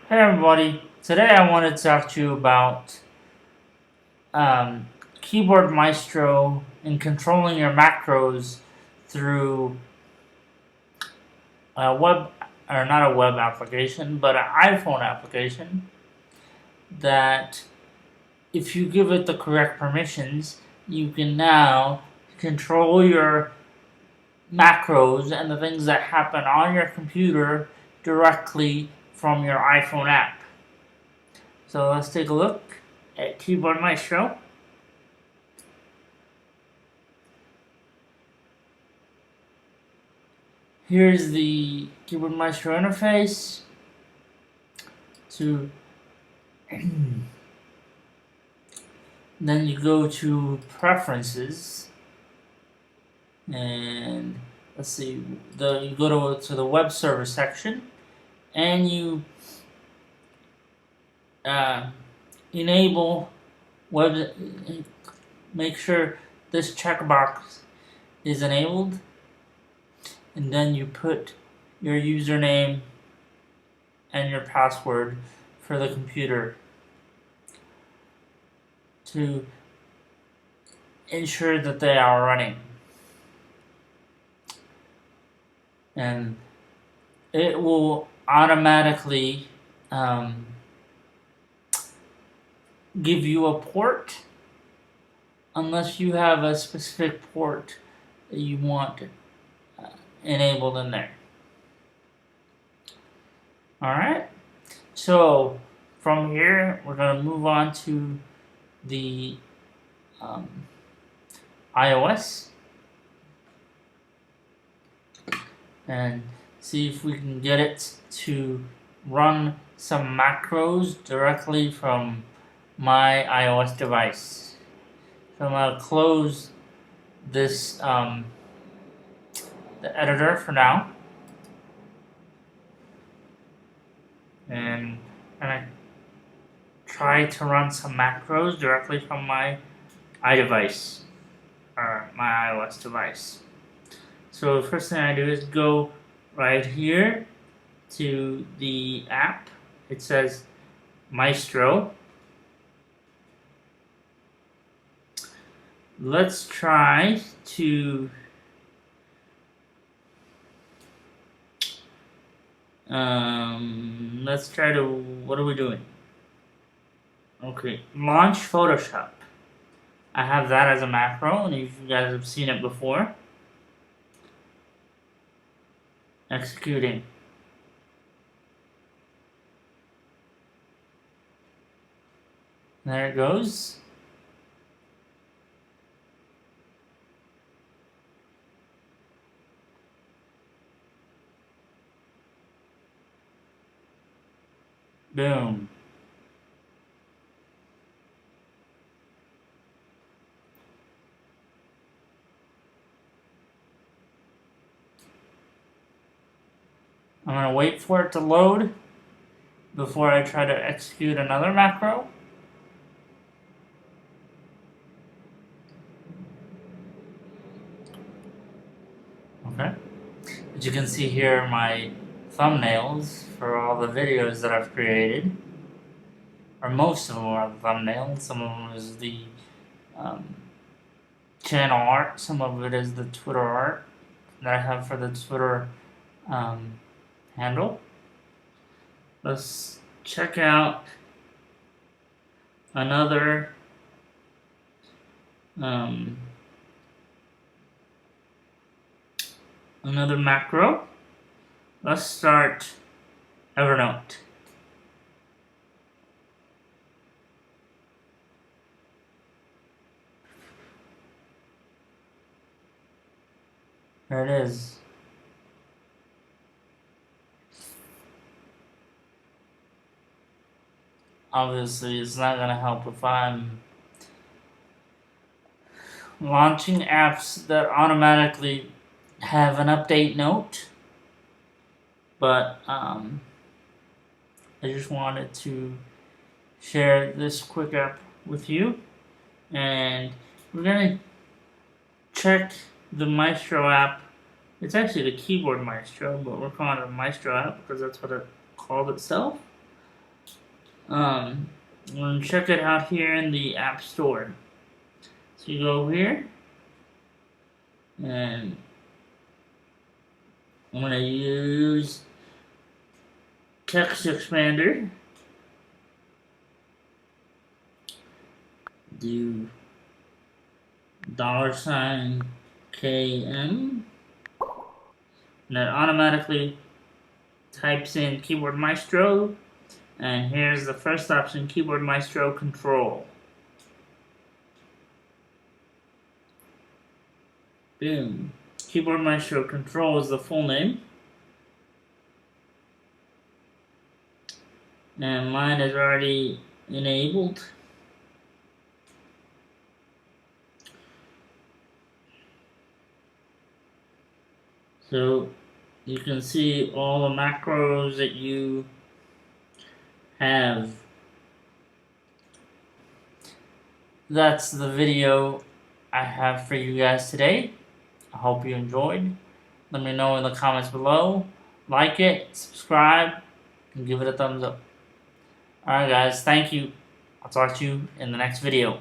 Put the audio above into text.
Hey everybody, today I want to talk to you about Keyboard Maestro and controlling your macros through a web, or not a web application, but an iPhone application that if you give it the correct permissions, you can now control your macros and the things that happen on your computer directly from your iPhone app. So let's take a look at Keyboard Maestro. Here's the Keyboard Maestro interface. Then you go to Preferences, and let's see, you go to the Web Server section, and you enable web. Make sure this checkbox is enabled, and then you put your username and your password for the computer to ensure that they are running. And it will automatically give you a port unless you have a specific port that you want enabled in there. Alright, so from here we're going to move on to the iOS and see if we can get it to run some macros directly from my iOS device. So I'm going to close this the editor for now, and I try to run some macros directly from my iDevice or my iOS device. So the first thing I do is go right here to the app. It says Maestro. Let's try to what are we doing? Okay, launch Photoshop. I have that as a macro, and if you guys have seen it before. Executing. There it goes. Boom. I'm going to wait for it to load before I try to execute another macro. Okay. As you can see here, my thumbnails for all the videos that I've created, or most of them are the thumbnails. Some of them is the channel art. Some of it is the Twitter art that I have for the Twitter handle. Let's check out another macro. Let's start Evernote. There it is. Obviously, it's not going to help if I'm launching apps that automatically have an update note, but I just wanted to share this quick app with you, and we're going to check the Maestro app. It's actually the Keyboard Maestro, but we're calling it a Maestro app because that's what it called itself. I'm going to check it out here in the App Store. So you go here, and I'm going to use Text Expander. Do $KM, and it automatically types in Keyboard Maestro, and here's the first option, Keyboard Maestro Control. Boom. Keyboard Maestro Control is the full name. And mine is already enabled. So you can see all the macros that you have. That's the video I have for you guys today. I hope you enjoyed. Let me know in the comments below. Like it, subscribe, and give it a thumbs up. Alright guys, thank you. I'll talk to you in the next video.